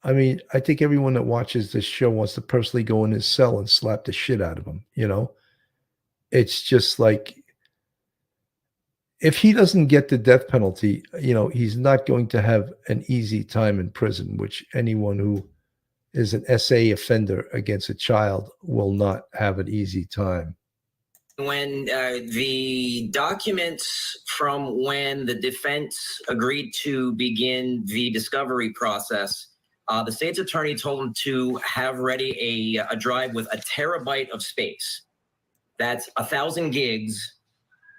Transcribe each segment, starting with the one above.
I mean, I think everyone that watches this show wants to personally go in his cell and slap the shit out of him, you know? It's just like, if he doesn't get the death penalty, you know, he's not going to have an easy time in prison, which anyone who is an SA offender against a child will not have an easy time. When the documents from when the defense agreed to begin the discovery process, the state's attorney told him to have ready a drive with a terabyte of space. That's 1,000 gigs.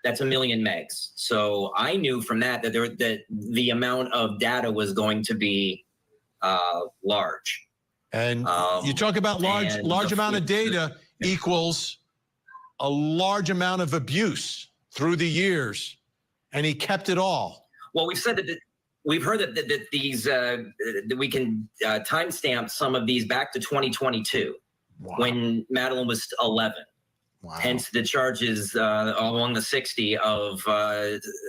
That's 1 million megs. So I knew from that the amount of data was going to be large. And you talk about large amount of data equals a large amount of abuse through the years, and he kept it all. Well, we've said that we've heard that these that we can timestamp some of these back to 2022, when Madeline was 11. Wow. Hence the charges along the 60 of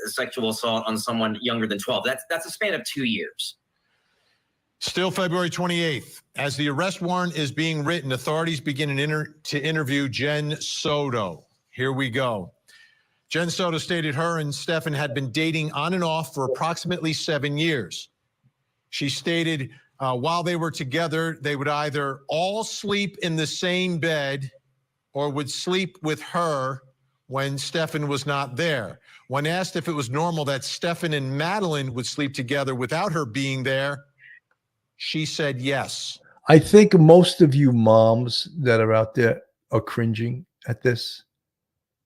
sexual assault on someone younger than 12. That's a span of 2 years. Still February 28th. As the arrest warrant is being written, authorities begin to interview Jen Soto. Here we go. Jen Soto stated her and Stephan had been dating on and off for approximately 7 years. She stated while they were together, they would either all sleep in the same bed or would sleep with her when Stephan was not there. When asked if it was normal that Stephan and Madeline would sleep together without her being there, she said yes. I think most of you moms that are out there are cringing at this.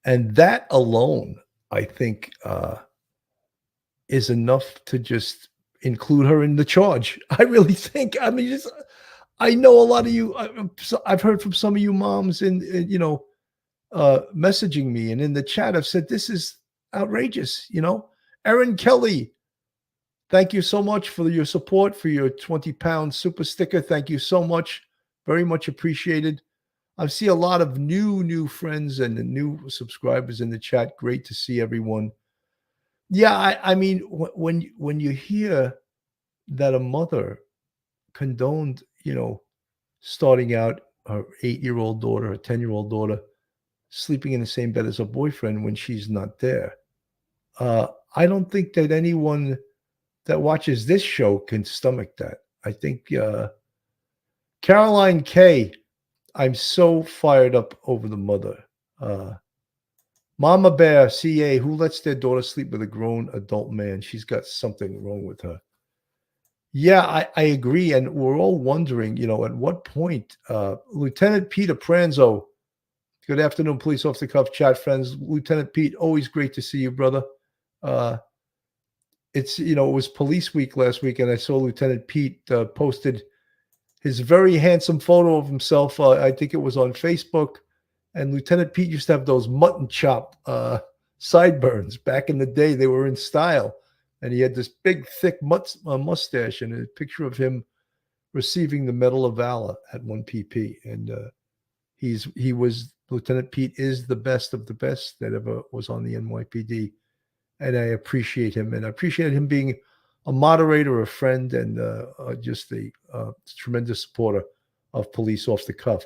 And that alone, I think, is enough to just include her in the charge. I really think. I mean, I know a lot of you. I've heard from some of you moms messaging me and in the chat. I've said, this is outrageous. You know, Erin Kelly, thank you so much for your support, for your 20-pound super sticker. Thank you so much. Very much appreciated. I see a lot of new friends and new subscribers in the chat. Great to see everyone. Yeah, I mean, when you hear that a mother condoned, starting out her 8-year-old daughter, her 10-year-old daughter, sleeping in the same bed as her boyfriend when she's not there, I don't think that anyone that watches this show can stomach that. I think Caroline K, I'm so fired up over the mother. Mama Bear CA, who lets their daughter sleep with a grown adult man? She's got something wrong with her. Yeah, I agree. And we're all wondering, at what point, Lieutenant Peter Pranzo, good afternoon, police off the cuff chat friends. Lieutenant Pete, always great to see you, brother. It's, it was police week last week, and I saw Lieutenant Pete posted his very handsome photo of himself. I think it was on Facebook. And Lieutenant Pete used to have those mutton chop sideburns. Back in the day, they were in style. And he had this big, thick mustache and a picture of him receiving the Medal of Valor at 1PP. And Lieutenant Pete is the best of the best that ever was on the NYPD. And I appreciate him. And I appreciate him being a moderator, a friend, and just a tremendous supporter of Police Off the Cuff.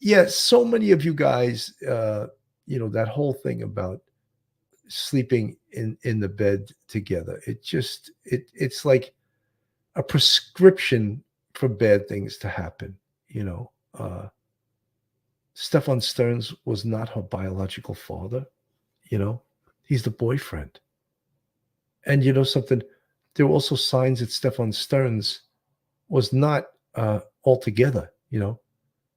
Yeah, so many of you guys, that whole thing about sleeping in the bed together, it's like a prescription for bad things to happen. Stephan Sterns was not her biological father. He's the boyfriend. And you know something? There were also signs that Stephan Sterns was not all together.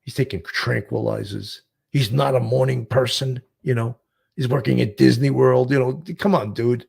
He's taking tranquilizers. He's not a morning person. He's working at Disney World. Come on, dude.